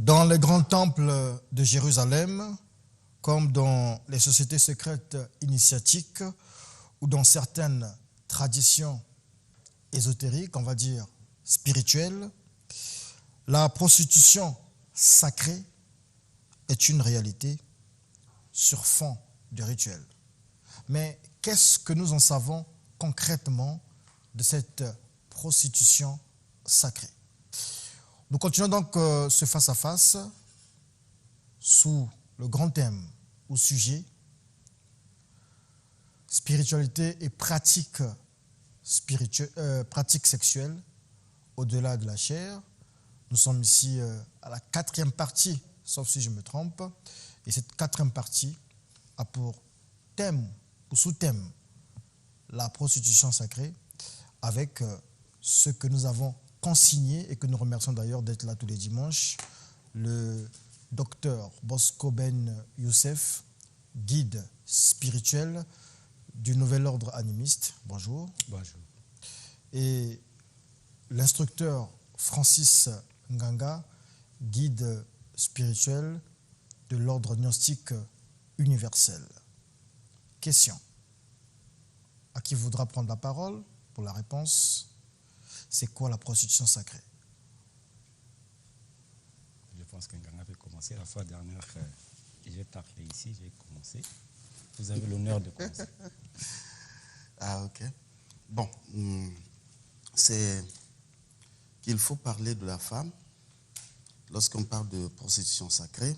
Dans les grands temples de Jérusalem, comme dans les sociétés secrètes initiatiques ou dans certaines traditions ésotériques, on va dire spirituelles, la prostitution sacrée est une réalité sur fond de rituel. Mais qu'est-ce que nous en savons concrètement de cette prostitution sacrée? Nous continuons donc ce face-à-face sous le grand thème ou sujet spiritualité et pratique sexuelle au-delà de la chair. Nous sommes ici à la 4e partie, sauf si je me trompe, et cette 4e partie a pour thème ou sous-thème la prostitution sacrée avec ce que nous avons consigné et que nous remercions d'ailleurs d'être là tous les dimanches, le docteur Bosco Ben Youssef, guide spirituel du Nouvel Ordre Animiste. Bonjour. Bonjour. Et l'instructeur Francis Nganga, guide spirituel de l'Ordre Gnostique Universel. Question. À qui voudra prendre la parole pour la réponse? C'est quoi la prostitution sacrée? Je pense que Nganga avait commencé la fois dernière. J'ai taclé ici, j'ai commencé. Vous avez l'honneur de commencer. Ah, ok. Bon, c'est qu'il faut parler de la femme. Lorsqu'on parle de prostitution sacrée,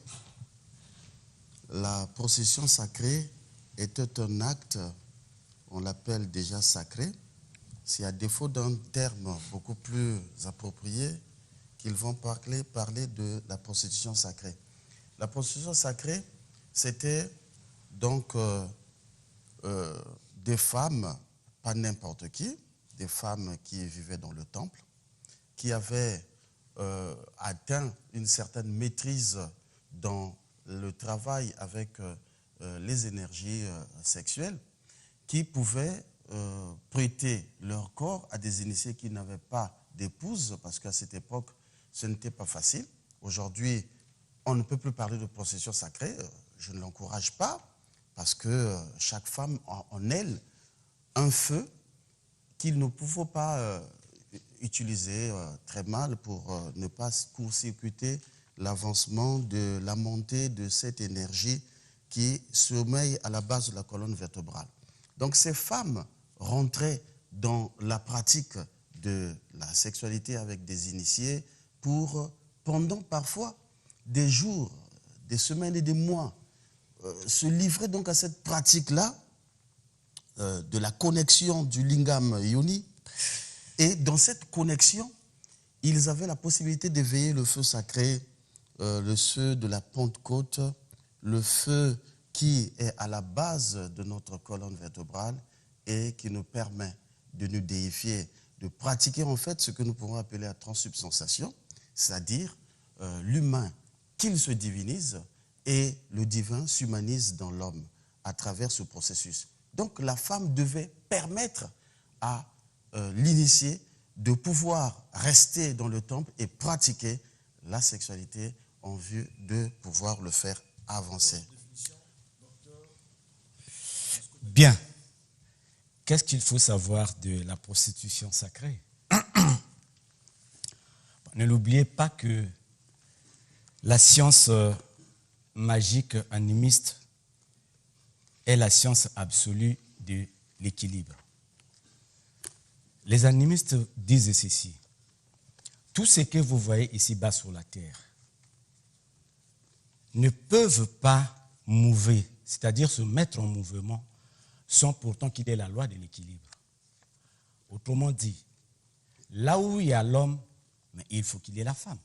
la prostitution sacrée était un acte, on l'appelle déjà sacré. C'est à défaut d'un terme beaucoup plus approprié qu'ils vont parler de la prostitution sacrée. La prostitution sacrée, c'était donc des femmes, pas n'importe qui, des femmes qui vivaient dans le temple, qui avaient atteint une certaine maîtrise dans le travail avec les énergies sexuelles, qui pouvaient prêter leur corps à des initiés qui n'avaient pas d'épouse, parce qu'à cette époque, ce n'était pas facile. Aujourd'hui, on ne peut plus parler de prostitution sacrée, je ne l'encourage pas, parce que chaque femme a en elle un feu qu'il ne faut pas utiliser très mal pour ne pas court-circuiter l'avancement de la montée de cette énergie qui sommeille à la base de la colonne vertébrale. Donc ces femmes rentraient dans la pratique de la sexualité avec des initiés pour, pendant parfois des jours, des semaines et des mois, se livrer donc à cette pratique-là de la connexion du lingam yoni. Et dans cette connexion, ils avaient la possibilité d'éveiller le feu sacré, le feu de la Pentecôte, le feu qui est à la base de notre colonne vertébrale et qui nous permet de nous déifier, de pratiquer en fait ce que nous pouvons appeler la transsubstantiation, c'est-à-dire l'humain qu'il se divinise et le divin s'humanise dans l'homme à travers ce processus. Donc la femme devait permettre à l'initié de pouvoir rester dans le temple et pratiquer la sexualité en vue de pouvoir le faire avancer. Bien. Qu'est-ce qu'il faut savoir de la prostitution sacrée? Ne l'oubliez pas que la science magique animiste est la science absolue de l'équilibre. Les animistes disent ceci: tout ce que vous voyez ici-bas sur la terre ne peuvent pas mouver, c'est-à-dire se mettre en mouvement, sans pourtant qu'il y ait la loi de l'équilibre. Autrement dit, là où il y a l'homme, mais il faut qu'il y ait la femme.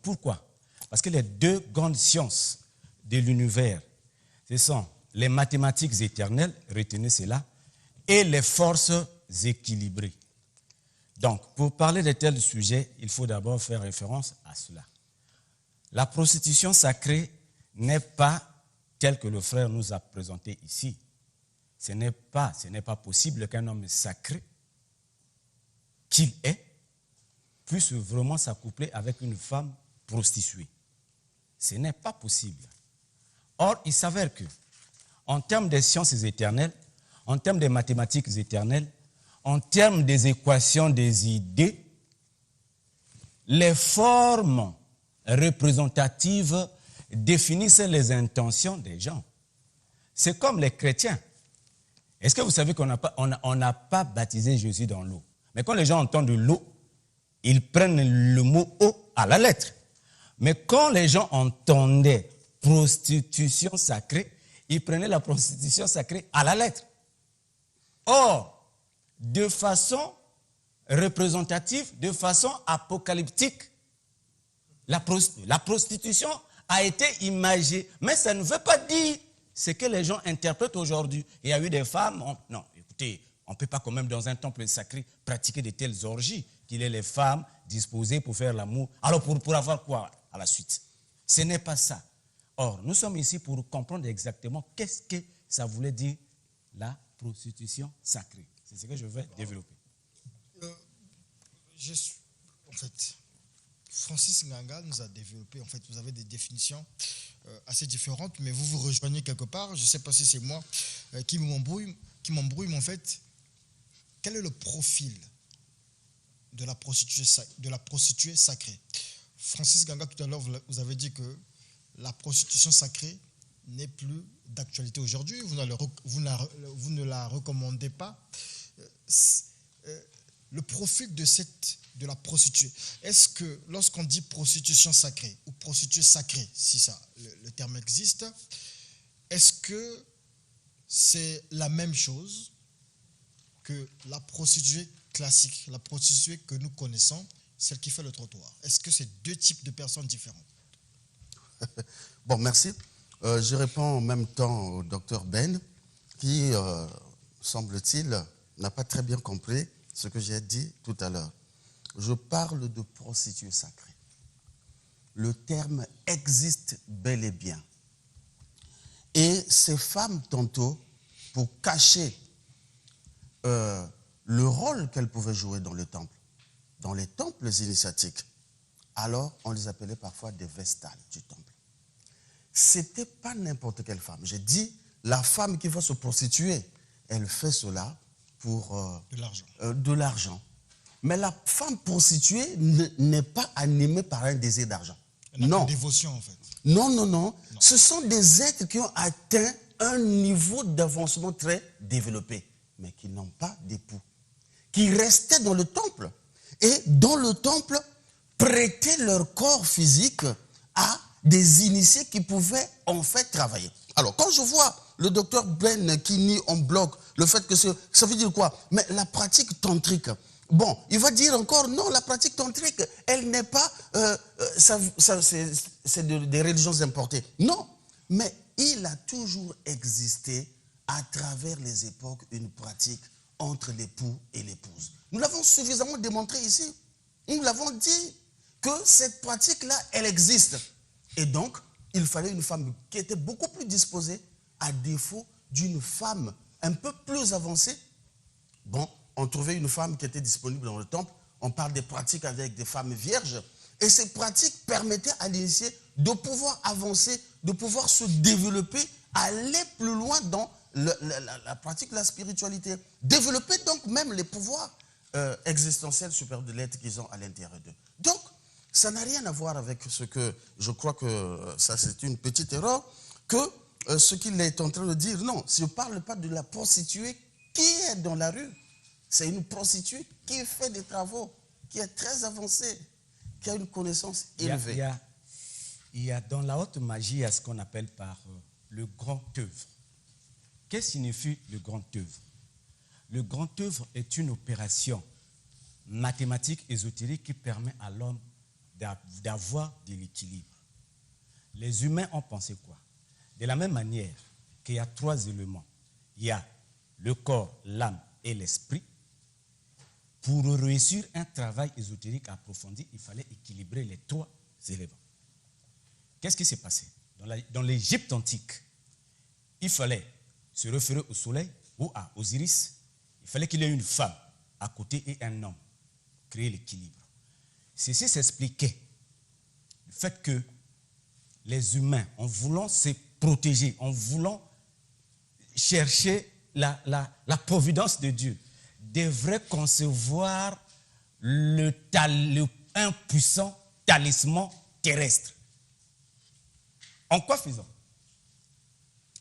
Pourquoi? Parce que les deux grandes sciences de l'univers, ce sont les mathématiques éternelles, retenez cela, et les forces équilibrées. Donc, pour parler de tels sujets, il faut d'abord faire référence à cela. La prostitution sacrée n'est pas telle que le frère nous a présenté ici. Ce n'est pas possible qu'un homme sacré qu'il est puisse vraiment s'accoupler avec une femme prostituée. Ce n'est pas possible. Or, il s'avère que, en termes des sciences éternelles, en termes des mathématiques éternelles, en termes des équations des idées, les formes représentatives définissent les intentions des gens. C'est comme les chrétiens. Est-ce que vous savez qu'on n'a pas baptisé Jésus dans l'eau? Mais quand les gens entendent l'eau, ils prennent le mot eau à la lettre. Mais quand les gens entendaient prostitution sacrée, ils prenaient la prostitution sacrée à la lettre. Or, de façon représentative, de façon apocalyptique, la prostitution a été imagée. Mais ça ne veut pas dire ce que les gens interprètent aujourd'hui. Il y a eu des femmes... non, écoutez, on ne peut pas quand même dans un temple sacré pratiquer de telles orgies, qu'il y ait les femmes disposées pour faire l'amour. Alors pour avoir quoi à la suite? Ce n'est pas ça. Or, nous sommes ici pour comprendre exactement qu'est-ce que ça voulait dire la prostitution sacrée. C'est ce que je vais développer. En fait, Francis Nganga nous a développé, en fait, vous avez des définitions assez différentes, mais vous vous rejoignez quelque part. Je ne sais pas si c'est moi qui m'embrouille, mais en fait, quel est le profil de la prostituée sacrée? Francis Nganga, tout à l'heure, vous avez dit que la prostitution sacrée n'est plus d'actualité aujourd'hui. Vous ne la recommandez pas. Le profil de la prostituée, est-ce que lorsqu'on dit prostitution sacrée ou prostituée sacrée, si ça, le terme existe, est-ce que c'est la même chose que la prostituée classique, la prostituée que nous connaissons, celle qui fait le trottoir? Est-ce que c'est deux types de personnes différentes? Bon, merci. Je réponds en même temps au docteur Ben, qui, semble-t-il, n'a pas très bien compris ce que j'ai dit tout à l'heure. Je parle de prostituée sacrée. Le terme existe bel et bien. Et ces femmes, tantôt, pour cacher le rôle qu'elles pouvaient jouer dans le temple, dans les temples initiatiques, alors on les appelait parfois des vestales du temple. C'était pas n'importe quelle femme. J'ai dit, la femme qui va se prostituer, elle fait cela pour de l'argent. Mais la femme prostituée n'est pas animée par un désir d'argent. Non. Une dévotion, en fait. Non. Ce sont des êtres qui ont atteint un niveau d'avancement très développé, mais qui n'ont pas d'époux, qui restaient dans le temple. Et dans le temple, prêtaient leur corps physique à des initiés qui pouvaient en fait travailler. Alors, quand je vois le docteur Ben qui nie en bloc le fait que ça veut dire quoi? Mais la pratique tantrique, bon, il va dire encore, non, la pratique tantrique, elle n'est pas, c'est des religions importées. Non, mais il a toujours existé à travers les époques une pratique entre l'époux et l'épouse. Nous l'avons suffisamment démontré ici. Nous l'avons dit que cette pratique-là, elle existe. Et donc, il fallait une femme qui était beaucoup plus disposée, à défaut d'une femme un peu plus avancée. Bon, on trouvait une femme qui était disponible dans le temple. On parle des pratiques avec des femmes vierges. Et ces pratiques permettaient à l'initié de pouvoir avancer, de pouvoir se développer, aller plus loin dans la pratique de la spiritualité. Développer donc même les pouvoirs existentiels supérieurs de l'être qu'ils ont à l'intérieur d'eux. Donc, ça n'a rien à voir avec ce que, je crois que ça c'est une petite erreur, que ce qu'il est en train de dire. Non, je ne parle pas de la prostituée qui est dans la rue. C'est une prostituée qui fait des travaux, qui est très avancée, qui a une connaissance élevée. Il y a dans la haute magie, il y a ce qu'on appelle par le grand œuvre. Qu'est-ce que signifie le grand œuvre? Le grand œuvre est une opération mathématique ésotérique qui permet à l'homme d'avoir de l'équilibre. Les humains ont pensé quoi? De la même manière qu'il y a trois éléments, il y a le corps, l'âme et l'esprit. Pour réussir un travail ésotérique approfondi, il fallait équilibrer les trois éléments. Qu'est-ce qui s'est passé? Dans l'Égypte antique, il fallait se référer au soleil ou à Osiris. Il fallait qu'il y ait une femme à côté et un homme. Créer l'équilibre. Ceci s'expliquait du fait que les humains, en voulant se protéger, en voulant chercher la providence de Dieu, devraient concevoir un puissant talisman terrestre. En quoi faisant?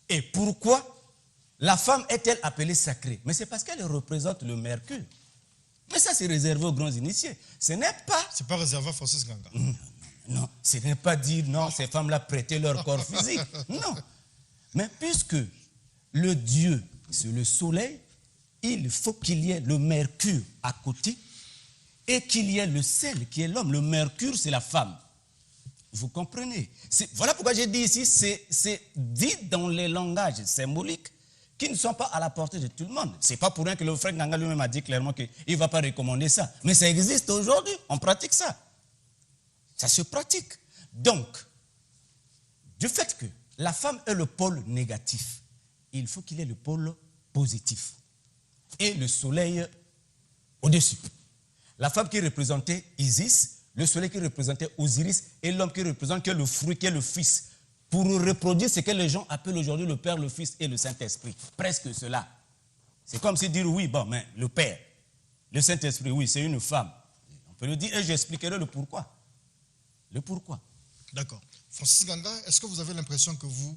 Et pourquoi la femme est-elle appelée sacrée? Mais c'est parce qu'elle représente le mercure. Mais ça, c'est réservé aux grands initiés. Ce n'est pas... C'est pas réservé à Francis Ganga. Non, ce n'est pas dire, non, ces femmes-là prêtaient leur corps physique. Non. Mais puisque le Dieu, c'est le soleil, il faut qu'il y ait le mercure à côté et qu'il y ait le sel qui est l'homme. Le mercure, c'est la femme. Vous comprenez? Voilà pourquoi j'ai dit ici, c'est dit dans les langages symboliques qui ne sont pas à la portée de tout le monde. Ce n'est pas pour rien que le frère Ganga lui-même a dit clairement qu'il ne va pas recommander ça. Mais ça existe aujourd'hui, on pratique ça. Ça se pratique. Donc, du fait que la femme est le pôle négatif, il faut qu'il ait le pôle positif. Et le soleil au-dessus. La femme qui représentait Isis, le soleil qui représentait Osiris et l'homme qui représente que le fruit, qui est le fils. Pour reproduire ce que les gens appellent aujourd'hui le Père, le Fils et le Saint-Esprit. Presque cela. C'est comme si dire oui, bon, mais le Père, le Saint-Esprit, oui, c'est une femme. On peut le dire et j'expliquerai le pourquoi. Le pourquoi. D'accord. Francis Ganga, est-ce que vous avez l'impression que vous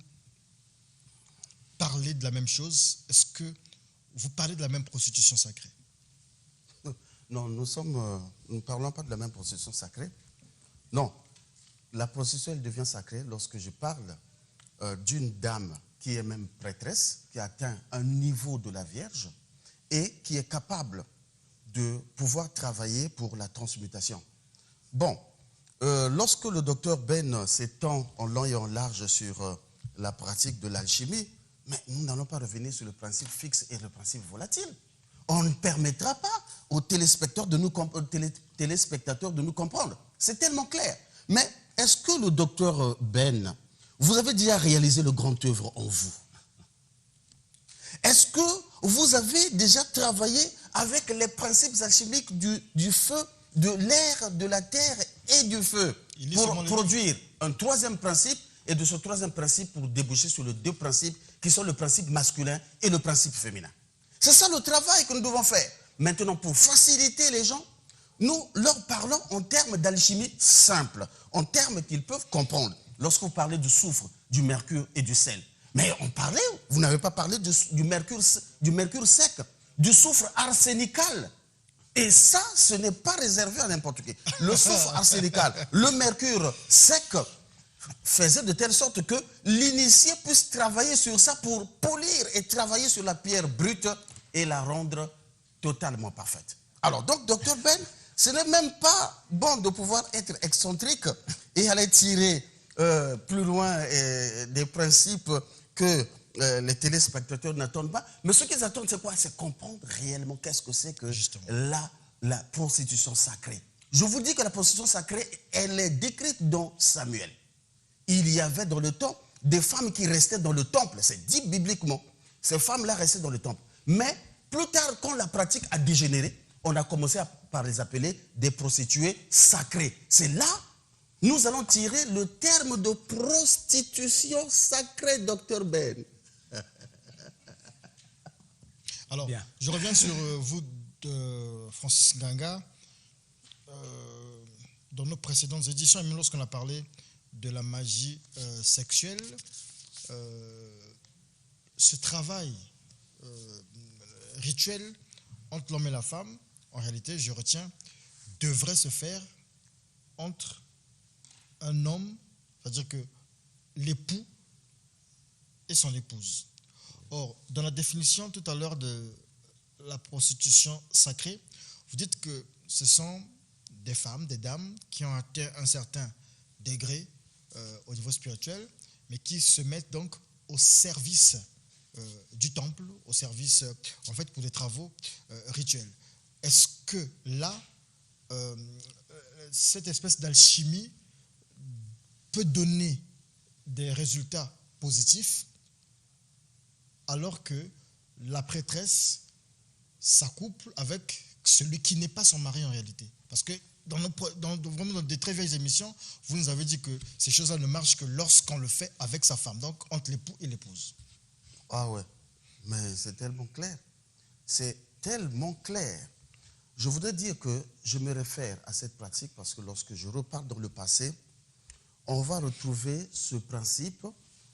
parlez de la même chose? Est-ce que vous parlez de la même prostitution sacrée? Non, nous ne parlons pas de la même prostitution sacrée. Non, la prostitution, elle devient sacrée lorsque je parle d'une dame qui est même prêtresse, qui a atteint un niveau de la Vierge et qui est capable de pouvoir travailler pour la transmutation. Bon, lorsque le docteur Ben s'étend en long et en large sur la pratique de l'alchimie, mais nous n'allons pas revenir sur le principe fixe et le principe volatile. On ne permettra pas aux téléspectateurs de nous comprendre. C'est tellement clair. Mais est-ce que le docteur Ben, vous avez déjà réalisé le grand œuvre en vous? Est-ce que vous avez déjà travaillé avec les principes alchimiques du feu, de l'air, de la terre et du feu pour produire un troisième principe et de ce troisième principe pour déboucher sur les deux principes qui sont le principe masculin et le principe féminin? C'est ça le travail que nous devons faire. Maintenant, pour faciliter les gens, nous leur parlons en termes d'alchimie simple, en termes qu'ils peuvent comprendre. Lorsque vous parlez du soufre, du mercure et du sel. Mais on parlait, vous n'avez pas parlé du mercure sec, du soufre arsénical. Et ça, ce n'est pas réservé à n'importe qui. Le soufre arsénical, le mercure sec faisait de telle sorte que l'initié puisse travailler sur ça pour polir et travailler sur la pierre brute et la rendre totalement parfaite. Alors, donc, Dr Ben, ce n'est même pas bon de pouvoir être excentrique et aller tirer plus loin des principes que les téléspectateurs n'attendent pas. Mais ce qu'ils attendent, c'est quoi? C'est comprendre réellement qu'est-ce que c'est que la prostitution sacrée. Je vous dis que la prostitution sacrée, elle est décrite dans Samuel. Il y avait dans le temps des femmes qui restaient dans le temple. C'est dit bibliquement. Ces femmes-là restaient dans le temple. Mais plus tard, quand la pratique a dégénéré, on a commencé par les appeler des prostituées sacrées. C'est là, nous allons tirer le terme de prostitution sacrée, Dr Ben. Alors, bien. Je reviens sur vous, Francis Ganga. Dans nos précédentes éditions, et même lorsqu'on a parlé de la magie sexuelle, ce travail rituel entre l'homme et la femme, en réalité, je retiens, devrait se faire entre un homme, c'est-à-dire que l'époux et son épouse. Or, dans la définition tout à l'heure de la prostitution sacrée, vous dites que ce sont des femmes, des dames qui ont atteint un certain degré au niveau spirituel, mais qui se mettent donc au service du temple, au service, en fait, pour des travaux rituels. Est-ce que là, cette espèce d'alchimie peut donner des résultats positifs alors que la prêtresse s'accouple avec celui qui n'est pas son mari en réalité? Parce que vraiment dans des très vieilles émissions, vous nous avez dit que ces choses-là ne marchent que lorsqu'on le fait avec sa femme, donc entre l'époux et l'épouse. Ah ouais, mais c'est tellement clair. C'est tellement clair. Je voudrais dire que je me réfère à cette pratique parce que lorsque je repars dans le passé, on va retrouver ce principe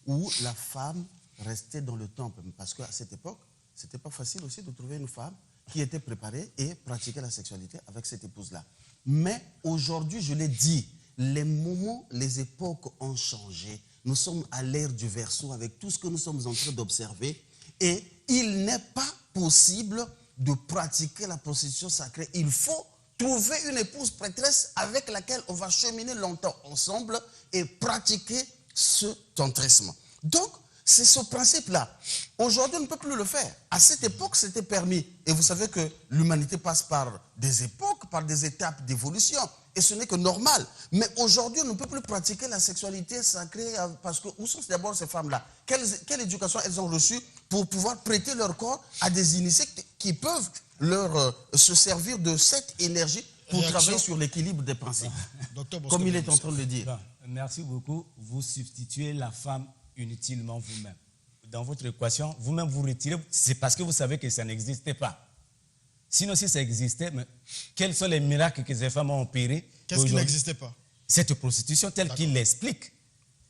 où la femme restait dans le temple. Parce qu'à cette époque, ce n'était pas facile aussi de trouver une femme qui était préparée et pratiquait la sexualité avec cette épouse-là. Mais aujourd'hui, je l'ai dit, les moments, les époques ont changé. Nous sommes à l'ère du Verseau avec tout ce que nous sommes en train d'observer. Et il n'est pas possible de pratiquer la prostitution sacrée. Il faut trouver une épouse prêtresse avec laquelle on va cheminer longtemps ensemble et pratiquer ce tantrisme. Donc, c'est ce principe-là. Aujourd'hui, on ne peut plus le faire. À cette époque, c'était permis. Et vous savez que l'humanité passe par des époques, par des étapes d'évolution. Et ce n'est que normal. Mais aujourd'hui, on ne peut plus pratiquer la sexualité sacrée parce que où sont d'abord ces femmes-là? Quelle éducation elles ont reçue pour pouvoir prêter leur corps à des initiés qui peuvent se servir de cette énergie pour travailler sur l'équilibre des principes. Comme il est en train de le dire. Bon, merci beaucoup. Vous substituez la femme inutilement vous-même. Dans votre équation, vous-même vous retirez, c'est parce que vous savez que ça n'existait pas. Sinon, si ça existait, mais quels sont les miracles que ces femmes ont opérés? Qu'est-ce qui n'existait pas? Cette prostitution telle qu'il l'explique.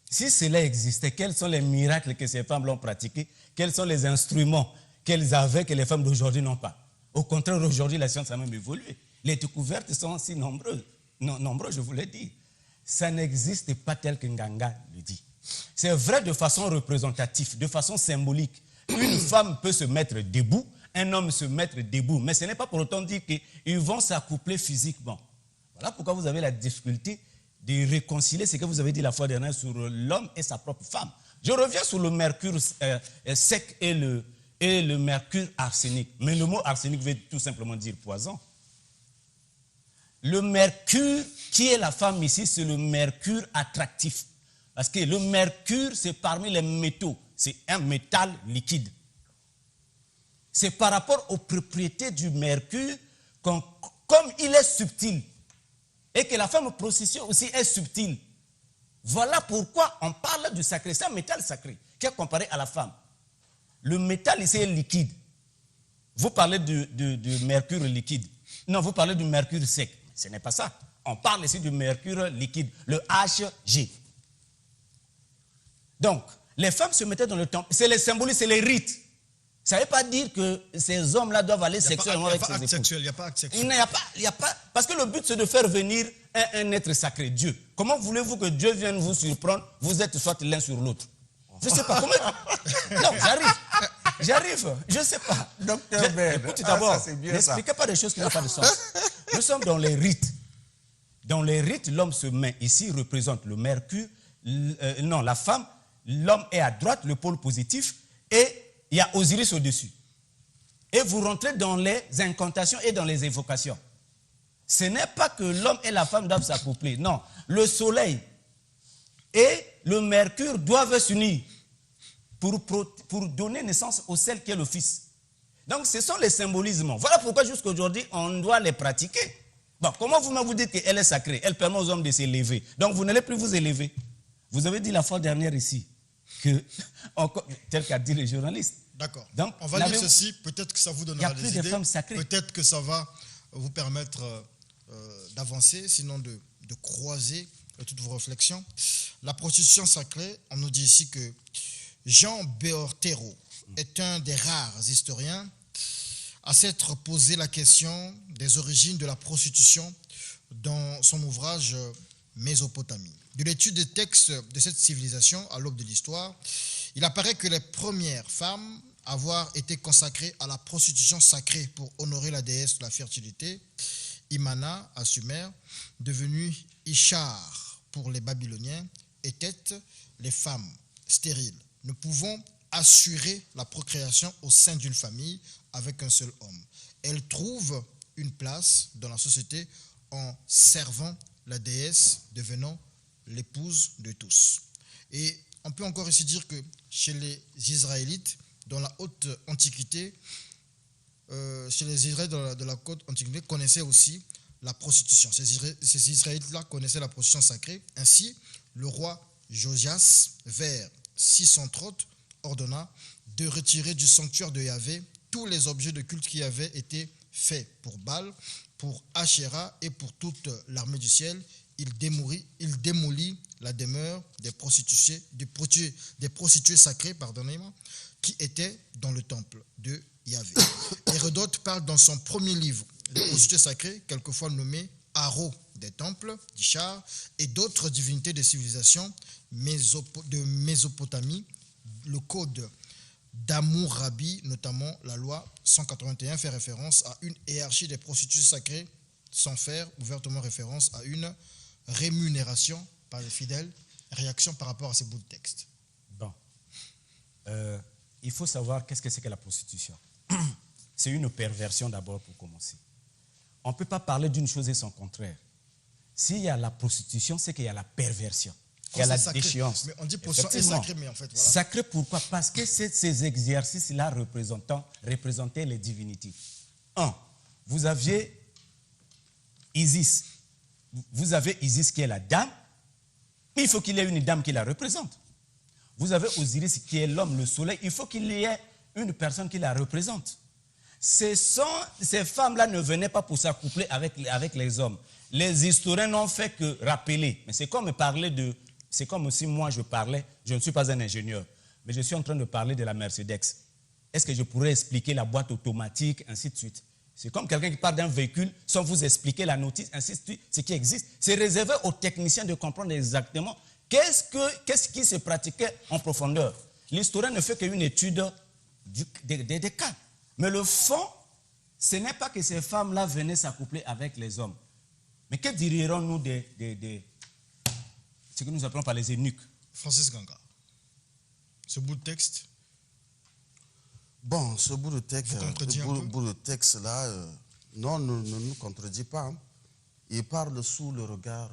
Si cela existait, quels sont les miracles que ces femmes l'ont pratiqué? Quels sont les instruments qu'elles avaient que les femmes d'aujourd'hui n'ont pas? Au contraire, aujourd'hui, la science a même évolué. Les découvertes sont aussi nombreuses. Nombreuses, je vous l'ai dit. Ça n'existe pas tel que Nganga le dit. C'est vrai de façon représentative, de façon symbolique. Une femme peut se mettre debout, un homme se mettre debout, mais ce n'est pas pour autant dire qu'ils vont s'accoupler physiquement. Voilà pourquoi vous avez la difficulté de réconcilier ce que vous avez dit la fois dernière sur l'homme et sa propre femme. Je reviens sur le mercure sec et le mercure arsenic. Mais le mot arsenic veut tout simplement dire poison. Le mercure, qui est la femme ici, c'est le mercure attractif. Parce que le mercure, c'est parmi les métaux. C'est un métal liquide. C'est par rapport aux propriétés du mercure, comme il est subtil, et que la femme prostitution aussi est subtile. Voilà pourquoi on parle du sacré. C'est un métal sacré qui est comparé à la femme. Le métal ici est liquide. Vous parlez du mercure liquide. Non, vous parlez du mercure sec. Ce n'est pas ça. On parle ici du mercure liquide, le Hg. Donc, les femmes se mettaient dans le temple. C'est les symbolismes, c'est les rites. Ça ne veut pas dire que ces hommes-là doivent aller sexuellement avec ses épouses. Il n'y a pas acte sexuel. Il n'y a pas. Parce que le but, c'est de faire venir un être sacré, Dieu. Comment voulez-vous que Dieu vienne vous surprendre? Vous êtes soit l'un sur l'autre. Je ne sais pas. Comment... Non, j'arrive. Je ne sais pas. Docteur Ben. Écoutez d'abord, n'expliquez pas des choses qui n'ont pas de sens. Nous sommes dans les rites. Dans les rites, l'homme se met ici, représente le mercure, la femme, l'homme est à droite, le pôle positif, et il y a Osiris au-dessus. Et vous rentrez dans les incantations et dans les évocations. Ce n'est pas que l'homme et la femme doivent s'accoupler. Non, le soleil et le mercure doivent s'unir pour donner naissance au sel qui est le fils. Donc ce sont les symbolismes. Voilà pourquoi jusqu'à aujourd'hui, on doit les pratiquer. Bon, comment vous dites qu'elle est sacrée? Elle permet aux hommes de s'élever. Donc vous n'allez plus vous élever. Vous avez dit la fois dernière ici, tel qu'a dit le journaliste. D'accord. On va dire ceci, peut-être que ça vous donnera des idées. Il n'y a plus de femmes sacrées. Peut-être que ça va vous permettre d'avancer, sinon de croiser toutes vos réflexions. La prostitution sacrée, on nous dit ici que Jean Beortero est un des rares historiens à s'être posé la question des origines de la prostitution dans son ouvrage Mésopotamie. De l'étude des textes de cette civilisation à l'aube de l'histoire, il apparaît que les premières femmes à avoir été consacrées à la prostitution sacrée pour honorer la déesse de la fertilité, Imana à Sumer, devenue Ishar pour les Babyloniens, étaient les femmes stériles, ne pouvant assurer la procréation au sein d'une famille avec un seul homme. Elles trouvent une place dans la société en servant la déesse, devenant l'épouse de tous. Et on peut encore ici dire que chez les Israélites, dans la haute antiquité, chez les Israélites de la haute antiquité, connaissaient aussi la prostitution. Ces Israélites-là connaissaient la prostitution sacrée. Ainsi, le roi Josias, vers 630, ordonna de retirer du sanctuaire de Yahvé tous les objets de culte qui avaient été faits pour Baal, pour Asherah et pour toute l'armée du ciel. Il démolit la demeure des prostituées sacrées, pardonnez-moi, qui étaient dans le temple de Yahvé. Hérodote parle dans son premier livre des prostituées sacrées, quelquefois nommées Aro des temples, d'Ishar, et d'autres divinités des civilisations de Mésopotamie. Le code d'Hammurabi, notamment la loi 181, fait référence à une hiérarchie des prostituées sacrées, sans faire ouvertement référence à une rémunération par les fidèles. Réaction par rapport à ces bouts de texte. Bon. Il faut savoir qu'est-ce que c'est que la prostitution. C'est une perversion d'abord pour commencer. On ne peut pas parler d'une chose et son contraire. S'il y a la prostitution, c'est qu'il y a la perversion. Il y a la déchéance. Mais on dit prostitution est sacrée, mais en fait, voilà. Sacré pourquoi? Parce que ces exercices-là représentaient les divinités. Vous aviez Isis. Vous avez Isis qui est la dame, mais il faut qu'il y ait une dame qui la représente. Vous avez Osiris qui est l'homme, le soleil, il faut qu'il y ait une personne qui la représente. Ces femmes-là ne venaient pas pour s'accoupler avec les hommes. Les historiens n'ont fait que rappeler. Mais c'est comme si moi je parlais, je ne suis pas un ingénieur, mais je suis en train de parler de la Mercedes. Est-ce que je pourrais expliquer la boîte automatique, ainsi de suite? C'est comme quelqu'un qui parle d'un véhicule sans vous expliquer la notice, ainsi de suite, ce qui existe. C'est réservé aux techniciens de comprendre exactement qu'est-ce qui se pratiquait en profondeur. L'historien ne fait qu'une étude des cas. Mais le fond, ce n'est pas que ces femmes-là venaient s'accoupler avec les hommes. Mais que dirons-nous ce que nous appelons par les eunuques? Francis Ganga, ce bout de texte. Bon, ce bout de texte, là, non, ne nous contredit pas. Hein. Il parle sous le regard,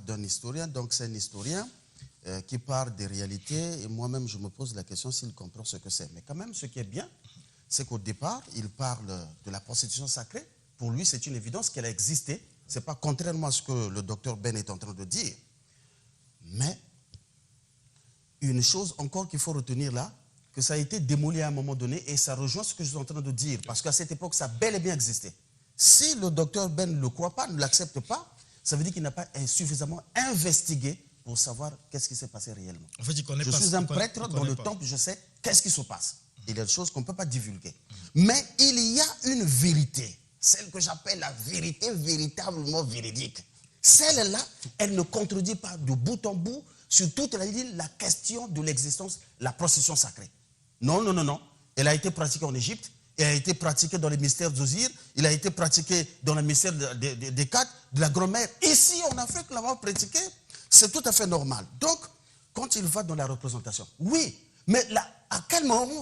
d'un historien. Donc c'est un historien qui parle des réalités. Et moi-même, je me pose la question s'il comprend ce que c'est. Mais quand même, ce qui est bien, c'est qu'au départ, il parle de la prostitution sacrée. Pour lui, c'est une évidence qu'elle a existé. Ce n'est pas contrairement à ce que le docteur Ben est en train de dire. Mais une chose encore qu'il faut retenir là, que ça a été démoli à un moment donné et ça rejoint ce que je suis en train de dire. Parce qu'à cette époque, ça a bel et bien existé. Si le docteur Ben ne le croit pas, ne l'accepte pas, ça veut dire qu'il n'a pas suffisamment investigué pour savoir qu'est-ce qui s'est passé réellement. En fait, je suis un prêtre dans le temple, je sais qu'est-ce qui se passe. Il y a des choses qu'on ne peut pas divulguer. Mais il y a une vérité, celle que j'appelle la vérité véritablement véridique. Celle-là, elle ne contredit pas de bout en bout sur toute la question de l'existence, la prostitution sacrée. Non, non, non, non. Elle a été pratiquée en Égypte, elle a été pratiquée dans les mystères d'Osiris, elle a été pratiquée dans les mystères des quatre, de la grand-mère. Ici, en Afrique, l'avoir pratiquée, c'est tout à fait normal. Donc, quand il va dans la représentation, oui, mais là, à quel moment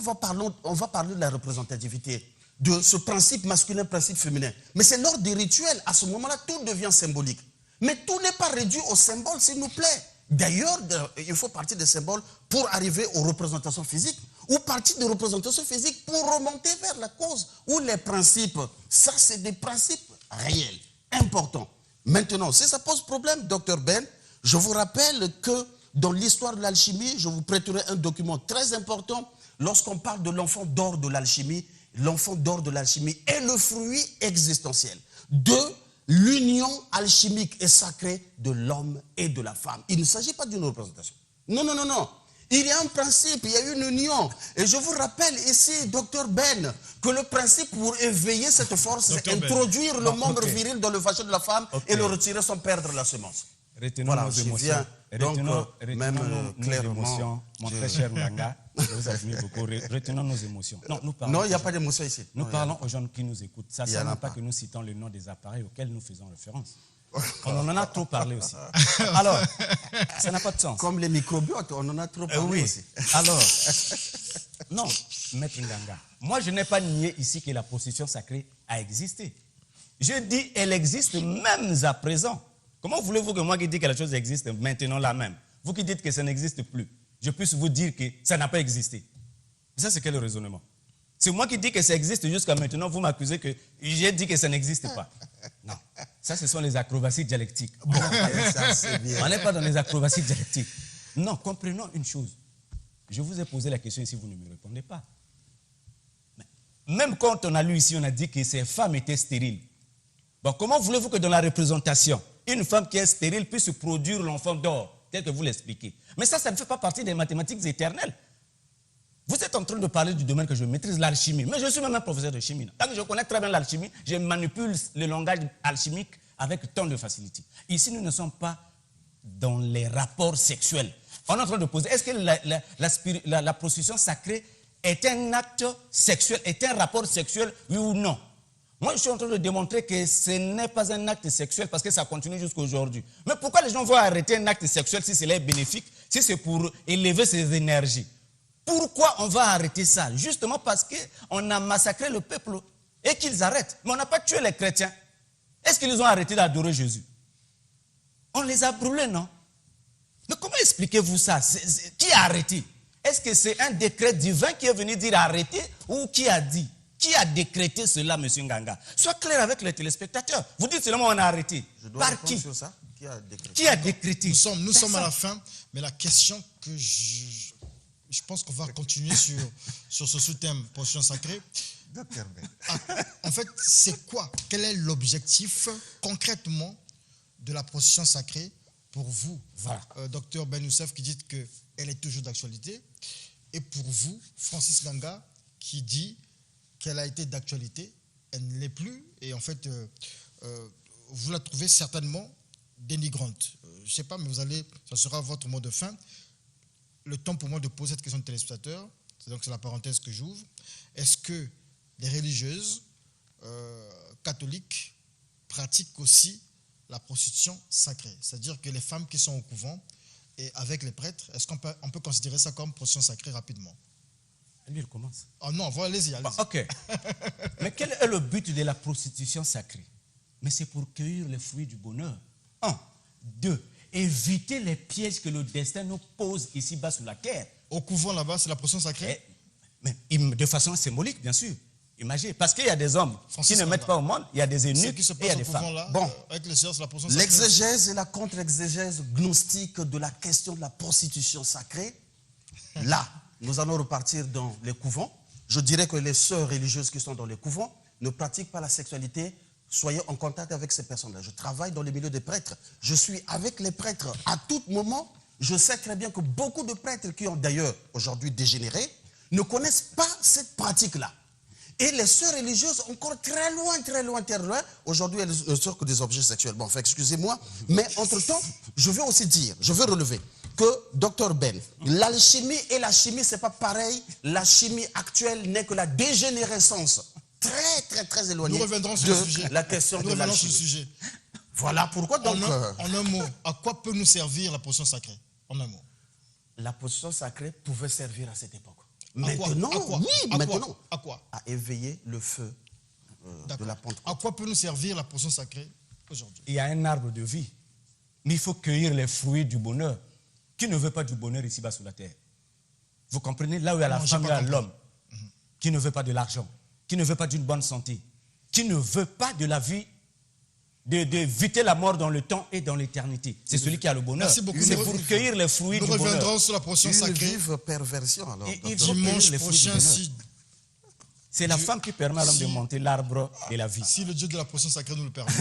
on va parler de la représentativité, de ce principe masculin, principe féminin? Mais c'est lors des rituels, à ce moment-là, tout devient symbolique. Mais tout n'est pas réduit au symbole, s'il nous plaît. D'ailleurs, il faut partir des symboles pour arriver aux représentations physiques, ou partir des représentations physiques pour remonter vers la cause, ou les principes. Ça, c'est des principes réels, importants. Maintenant, si ça pose problème, docteur Ben, je vous rappelle que dans l'histoire de l'alchimie, je vous prêterai un document très important. Lorsqu'on parle de l'enfant d'or de l'alchimie, l'enfant d'or de l'alchimie est le fruit existentiel de l'union alchimique et sacrée de l'homme et de la femme. Il ne s'agit pas d'une représentation. Non, non, non, non. Il y a un principe, il y a une union. Et je vous rappelle ici, docteur Ben, que le principe pour éveiller cette force, c'est introduire le membre viril dans le vagin de la femme et le retirer sans perdre la semence. Retenons nos émotions. Retenons nos émotions. Mon très cher Nganga, je vous admire beaucoup. Retenons nos émotions. Non, il n'y a pas d'émotion ici. Nous parlons aux gens qui nous écoutent. Ça ne sert pas que nous citons le nom des appareils auxquels nous faisons référence. On en a trop parlé aussi. Alors, ça n'a pas de sens. Comme les microbiotes, on en a trop parlé aussi. Alors, non, Maître Nganga, moi je n'ai pas nié ici que la prostitution sacrée a existé. Je dis qu'elle existe même à présent. Comment voulez-vous que moi qui dis que la chose existe maintenant là même, vous qui dites que ça n'existe plus, je puisse vous dire que ça n'a pas existé? Ça, c'est quel raisonnement? C'est moi qui dis que ça existe jusqu'à maintenant. Vous m'accusez que j'ai dit que ça n'existe pas. Non. Ça, ce sont les acrobaties dialectiques. Bon, ça, c'est bien. On n'est pas dans les acrobaties dialectiques. Non, comprenons une chose. Je vous ai posé la question ici, vous ne me répondez pas. Même quand on a lu ici, on a dit que ces femmes étaient stériles. Bon, comment voulez-vous que dans la représentation, une femme qui est stérile puisse produire l'enfant d'or, tel que vous l'expliquez? Mais ça ne fait pas partie des mathématiques éternelles. Vous êtes en train de parler du domaine que je maîtrise, l'alchimie. Mais je suis même un professeur de chimie. Tant que je connais très bien l'alchimie, je manipule le langage alchimique avec tant de facilité. Ici, nous ne sommes pas dans les rapports sexuels. On est en train de poser, est-ce que la prostitution sacrée est un acte sexuel, est un rapport sexuel, oui ou non? Moi, je suis en train de démontrer que ce n'est pas un acte sexuel parce que ça continue jusqu'à aujourd'hui. Mais pourquoi les gens vont arrêter un acte sexuel si c'est bénéfique, si c'est pour élever ses énergies? Pourquoi on va arrêter ça? Justement parce qu'on a massacré le peuple et qu'ils arrêtent. Mais on n'a pas tué les chrétiens. Est-ce qu'ils ont arrêté d'adorer Jésus? On les a brûlés, non? Mais comment expliquez-vous ça? Qui a arrêté? Est-ce que c'est un décret divin qui est venu dire arrêter ou qui a dit? Qui a décrété cela, M. Nganga? Sois clair avec les téléspectateurs. Vous dites seulement on a arrêté. Je dois Par qui? sur ça. Qui a décrété? Qui a décrété? Nous sommes à la fin, mais la question que je pense qu'on va continuer sur ce sous-thème position sacrée. En fait, c'est quoi? Quel est l'objectif concrètement de la position sacrée pour vous, voilà. Docteur Ben Youssef, qui dit qu'elle est toujours d'actualité, et pour vous, Francis Nganga, qui dit qu'elle a été d'actualité, elle ne l'est plus, et en fait, vous la trouvez certainement dénigrante. Je ne sais pas, mais ça sera votre mot de fin. Le temps pour moi de poser cette question de téléspectateur, c'est la parenthèse que j'ouvre. Est-ce que les religieuses catholiques pratiquent aussi la prostitution sacrée? C'est-à-dire que les femmes qui sont au couvent et avec les prêtres, est-ce qu'on peut considérer ça comme prostitution sacrée rapidement? Lui, il commence. Oh non, allez-y. Ok. Mais quel est le but de la prostitution sacrée? Mais c'est pour cueillir les fruits du bonheur. 1. 2. Éviter les pièges que le destin nous pose ici-bas sur la terre. Au couvent là-bas, c'est la prostitution sacrée? Mais de façon symbolique, bien sûr. Imaginez, parce qu'il y a des hommes qui ne mettent pas au monde, il y a des eunuques et il y a des femmes. Là, bon, avec les sœurs, c'est la prostitution sacrée. L'exégèse et la contre-exégèse gnostique de la question de la prostitution sacrée, là, nous allons repartir dans les couvents. Je dirais que les sœurs religieuses qui sont dans les couvents ne pratiquent pas la sexualité. Soyez en contact avec ces personnes-là. Je travaille dans le milieu des prêtres. Je suis avec les prêtres à tout moment. Je sais très bien que beaucoup de prêtres qui ont d'ailleurs aujourd'hui dégénéré ne connaissent pas cette pratique-là. Et les sœurs religieuses, encore très loin, aujourd'hui, elles ne sont que des objets sexuels. Bon, enfin, excusez-moi, mais entre-temps, je veux aussi dire, je veux relever que, Dr Ben, l'alchimie et la chimie, ce n'est pas pareil. La chimie actuelle n'est que la dégénérescence très éloignée de la question de l'alchimie. Voilà pourquoi, donc... En un mot, à quoi peut nous servir la potion sacrée? En un mot. La potion sacrée pouvait servir à cette époque. Maintenant, maintenant. À quoi? À éveiller le feu de la Pentecôte. À quoi peut nous servir la potion sacrée aujourd'hui? Il y a un arbre de vie, mais il faut cueillir les fruits du bonheur. Qui ne veut pas du bonheur ici-bas sur la terre? Vous comprenez? Là où il y a la femme, il y a l'homme. Qui ne veut pas de l'argent, qui ne veut pas d'une bonne santé, qui ne veut pas de la vie, d'éviter la mort dans le temps et dans l'éternité. C'est celui qui a le bonheur. C'est pour cueillir les fruits du bonheur. Nous reviendrons sur la potion sacrée. Une vive perversion, alors. Dimanche prochain, c'est la femme qui permet à l'homme de monter l'arbre de la vie. Si le Dieu de la potion sacrée nous le permet.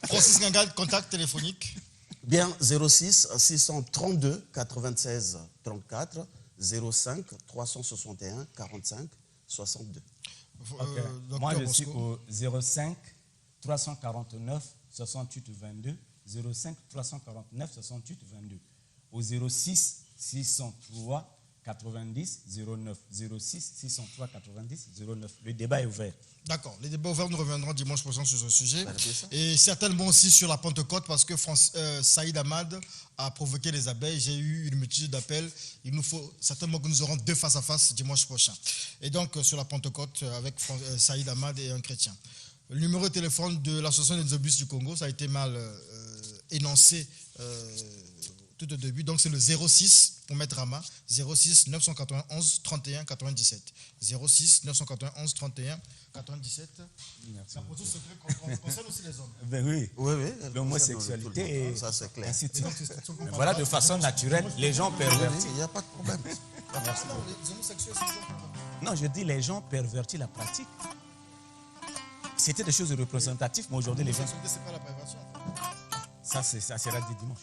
Francis Nganga, contact téléphonique. Bien, 06 632 96 34 05 361 45 62. Moi, je suis au 05 349 68 22. 05 349 68 22. Au 06 603 90 09. 06 603 90 09. Le débat est ouvert. D'accord. Le débat est ouvert. Nous reviendrons dimanche prochain sur ce sujet. Et certainement aussi sur la Pentecôte, parce que Saïd Ahmad a provoqué les abeilles. J'ai eu une multitude d'appels. Il nous faut certainement que nous aurons deux face à face dimanche prochain. Et donc sur la Pentecôte avec Saïd Ahmad et un chrétien. Le numéro de téléphone de l'association des obus du Congo, ça a été mal énoncé tout au début. Donc c'est le 06 pour mettre à main. 06 991 31 97. 06 991 31 97. Merci. La procédure secrète concerne aussi les hommes. Ben oui. Oui. L'homosexualité et ça c'est clair. ainsi de suite. Donc, Mais voilà, de façon naturelle, les gens pervertis. Il n'y a pas de problème. les homosexuels, c'est des gens. Non, je dis les gens pervertis la pratique. C'était des choses représentatives, mais aujourd'hui, les gens. C'est pas la perversion. Ça sera dit dimanche.